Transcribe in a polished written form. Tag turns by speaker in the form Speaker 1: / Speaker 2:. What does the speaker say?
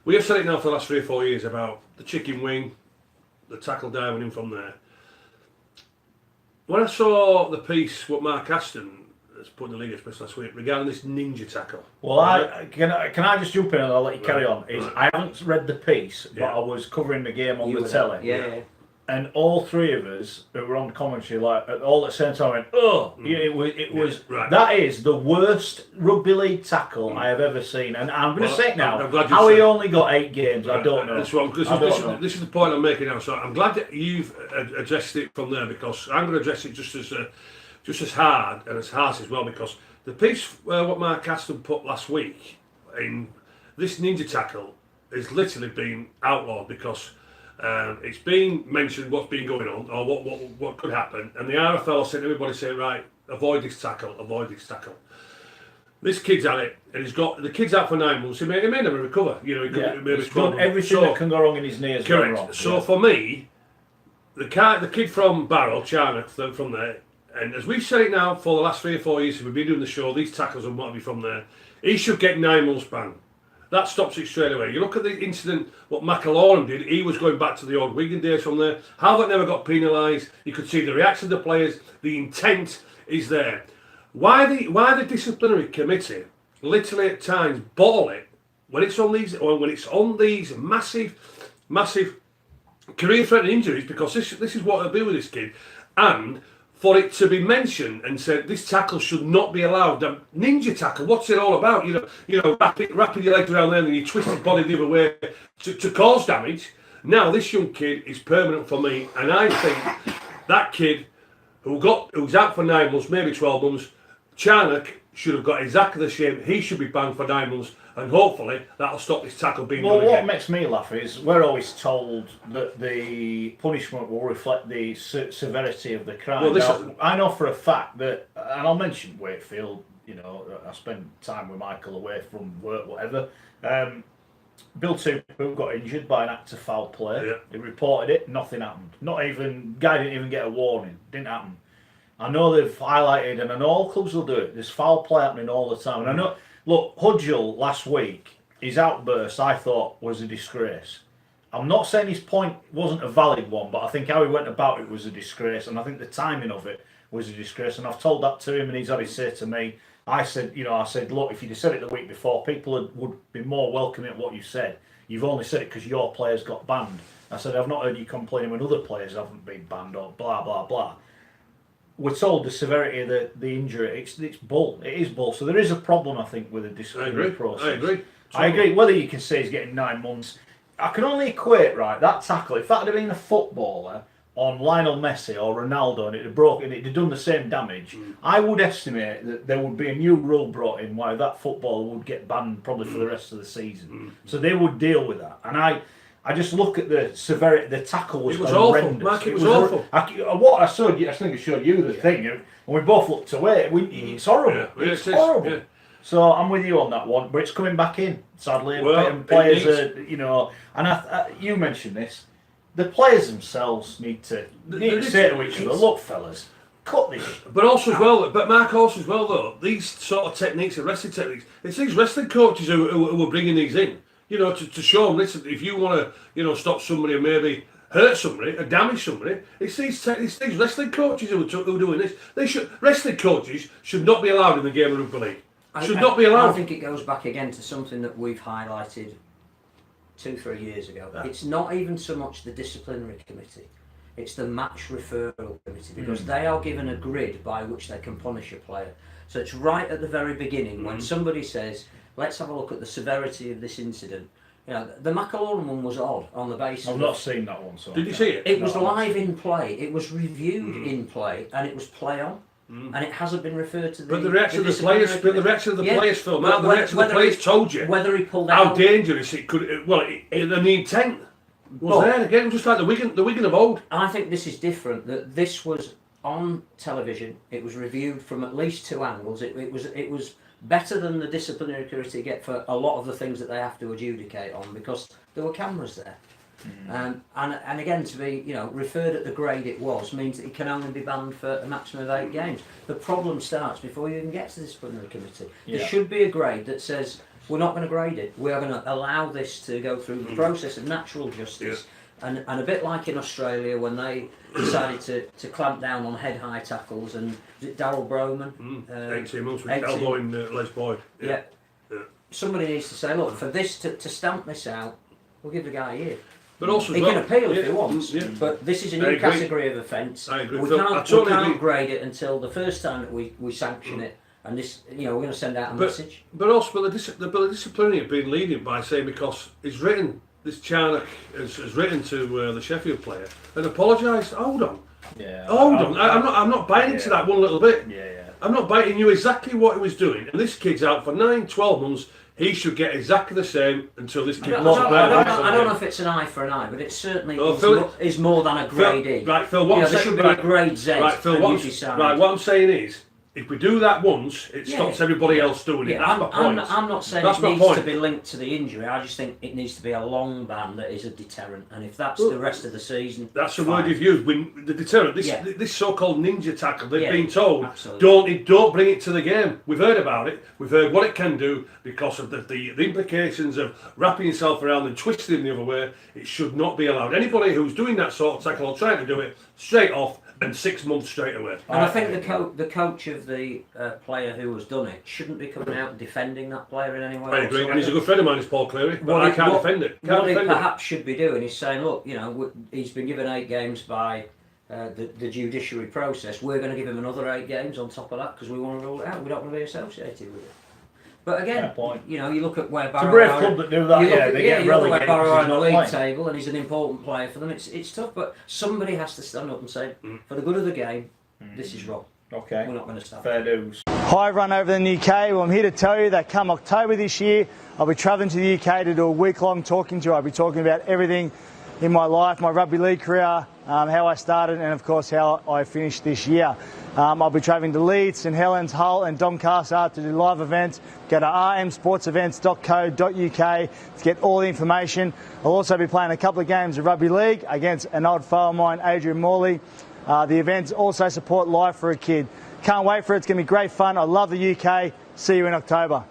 Speaker 1: We have said it now for the last 3 or 4 years about the chicken wing, the tackle diving in from there. When I saw the piece what Mark Aston has put in the League Express last week regarding this ninja tackle.
Speaker 2: Well, can I just jump in and I'll let you carry on? I haven't read the piece, but I was covering the game on the telly.
Speaker 3: Yeah.
Speaker 2: And all three of us who were on commentary, like all at the same time, went, "Oh, it was that is the worst rugby league tackle I have ever seen." And I'm going to say it now. How he only got 8 games, I don't know.
Speaker 1: This is the point I'm making now. So I'm glad that you've addressed it from there, because I'm going to address it just as hard and as harsh as well, because the piece what Mark Aston put last week in this ninja tackle is literally been outlawed, because it's been mentioned what's been going on or what could happen, and the RFL said everybody saying, right, avoid this tackle. This kid's at it, and the kid's out for 9 months. He may never recover. You know,
Speaker 2: he's done everything that can go wrong in his knee has gone wrong.
Speaker 1: So for me, the kid from Barrow, Charnock, from there, and as we've said it now for the last 3 or 4 years, we've been doing the show, these tackles and what have you from there, he should get 9 months ban. That stops it straight away. You look at the incident, what McAlorum did, he was going back to the old Wigan days from there. How that never got penalised, you could see the reaction of the players, the intent is there. Why the disciplinary committee literally at times ball it when it's on these massive career-threatening injuries, because this is what they'll do with this kid, and for it to be mentioned and said this tackle should not be allowed. The ninja tackle, what's it all about? You know, wrapping your legs around there and you twist his body the other way to cause damage. Now this young kid is permanent for me, and I think that kid who's out for 9 months, maybe 12 months, Charnock should have got exactly the same. He should be banned for 9 months, and hopefully that'll stop this tackle being done again.
Speaker 2: What makes me laugh is we're always told that the punishment will reflect the severity of the crime. Now, I know for a fact that, and I'll mention Wakefield, you know, I spend time with Michael away from work, whatever. Bill Tupu got injured by an act of foul play. Yeah. He reported it, nothing happened. Guy didn't even get a warning, didn't happen. I know they've highlighted, and I know all clubs will do it, there's foul play happening all the time. And I know, look, Hudgell last week, his outburst I thought was a disgrace. I'm not saying his point wasn't a valid one, but I think how he went about it was a disgrace, and I think the timing of it was a disgrace. And I've told that to him, and he's had his say to me. I said, look, if you'd have said it the week before, people would be more welcoming at what you said. You've only said it because your players got banned. I said, I've not heard you complaining when other players haven't been banned or blah, blah, blah. We're told the severity of the injury, it's bull. It is bull. So there is a problem, I think, with the disciplinary process. I agree. Whether you can say he's getting 9 months, I can only equate, right, that tackle, if that had been a footballer on Lionel Messi or Ronaldo and it had broken, it had done the same damage, I would estimate that there would be a new rule brought in why that footballer would get banned probably for the rest of the season. So they would deal with that. And I just look at the severity. The tackle was horrendous.
Speaker 1: Awful. Mark, it was awful.
Speaker 2: What I showed you, I think I showed you the thing, and we both looked away. It's horrible. Yeah, it's horrible. Yeah. So I'm with you on that one, but it's coming back in. Sadly, and players are, and you mentioned this. The players themselves need to say to each other, "Look, fellas, cut this."
Speaker 1: But also as well, Mark, also as well though, these sort of techniques, the wrestling techniques, it's these wrestling coaches who are bringing these in. You know, to show them, listen, if you want to, stop somebody and maybe hurt somebody or damage somebody, it's these wrestling coaches who are doing this. Wrestling coaches should not be allowed in the game of rugby league. Should not be allowed.
Speaker 3: I think it goes back again to something that we've highlighted 2-3 years ago. Yeah. It's not even so much the disciplinary committee, it's the match referral committee, because they are given a grid by which they can punish a player. So it's right at the very beginning when somebody says, let's have a look at the severity of this incident. You know, the McAlorum one was odd on the basis.
Speaker 2: I've not seen that one. So
Speaker 1: did you see it?
Speaker 3: It was live in play. It was reviewed in play, and it was play on, and it hasn't been referred to.
Speaker 1: But the reaction of the players, players, Phil, the reaction of the players told you
Speaker 3: whether he pulled out
Speaker 1: how dangerous it could. And the intent was there again, just like the Wigan of old.
Speaker 3: I think this is different. That this was on television. It was reviewed from at least 2 angles. It was better than the disciplinary committee get for a lot of the things that they have to adjudicate on, because there were cameras there. And again, to be referred at the grade it was means that he can only be banned for a maximum of 8 games. The problem starts before you even get to the disciplinary committee. There should be a grade that says we're not going to grade it. We are going to allow this to go through the process of natural justice. And a bit like in Australia when they decided to clamp down on head-high tackles, and Darryl Broman,
Speaker 1: 18 months with elbowing Les Boyd.
Speaker 3: Yeah. Somebody needs to say, look, for this to stamp this out, we'll give the guy a year.
Speaker 1: But also,
Speaker 3: he can appeal if he wants, but this is a new category of offence.
Speaker 1: I agree.
Speaker 3: We can't grade it until the first time that we sanction it, and this, you know, we're going to send out a message.
Speaker 1: But also, the disciplinary have been lenient by saying, because he's written, this Charnock has written to the Sheffield player and apologised. Hold on.
Speaker 2: Yeah.
Speaker 1: Hold on. I'm not biting to that one little bit.
Speaker 2: Yeah.
Speaker 1: I'm not biting. You exactly what he was doing, and this kid's out for 9-12 months. He should get exactly the same until this kid.
Speaker 3: I don't know if it's an eye for an eye, but it certainly is more than a grade E.
Speaker 1: Right, Phil. What I'm saying,
Speaker 3: there should be a grade Z.
Speaker 1: Right, Phil. What I'm saying is, if we do that once, it stops everybody else doing it. That's my point.
Speaker 3: I'm not saying it needs to be linked to the injury. I just think it needs to be a long ban that is a deterrent. And if that's the rest of the season,
Speaker 1: that's the word you've used. The deterrent. This so-called ninja tackle. They've been told,
Speaker 3: absolutely.
Speaker 1: don't bring it to the game. We've heard about it. We've heard what it can do because of the implications of wrapping yourself around and twisting it the other way. It should not be allowed. Anybody who's doing that sort of tackle or trying to do it, straight off. And 6 months straight away.
Speaker 3: And I think the coach of the player who has done it shouldn't be coming out and defending that player in any way.
Speaker 1: I agree, and he's a good friend of mine, is Paul Cleary, but I can't defend it.
Speaker 3: What he perhaps should be doing is saying, look, you know, he's been given 8 games by the judiciary process. We're going to give him another 8 games on top of that because we want to rule it out. We don't want to be associated with it. But again, you know, you look at where Barrow
Speaker 2: are. It's a brave club that do that. They get relegated.
Speaker 3: You look at where Barrow are in the league table, and he's an important player for them. It's tough, but somebody has to stand up and say, for the good of the game, this is wrong.
Speaker 2: Okay.
Speaker 3: We're not going to stop.
Speaker 2: Fair dues.
Speaker 4: Hi everyone over in the UK. Well, I'm here to tell you that come October this year, I'll be travelling to the UK to do a week-long talking tour. I'll be talking about everything in my life, my rugby league career, how I started, and of course how I finished this year. I'll be travelling to Leeds, St Helens, Hull and Doncaster to do live events. Go to rmsportsevents.co.uk to get all the information. I'll also be playing a couple of games of rugby league against an old foe of mine, Adrian Morley. The events also support Life for a Kid. Can't wait for it. It's going to be great fun. I love the UK. See you in October.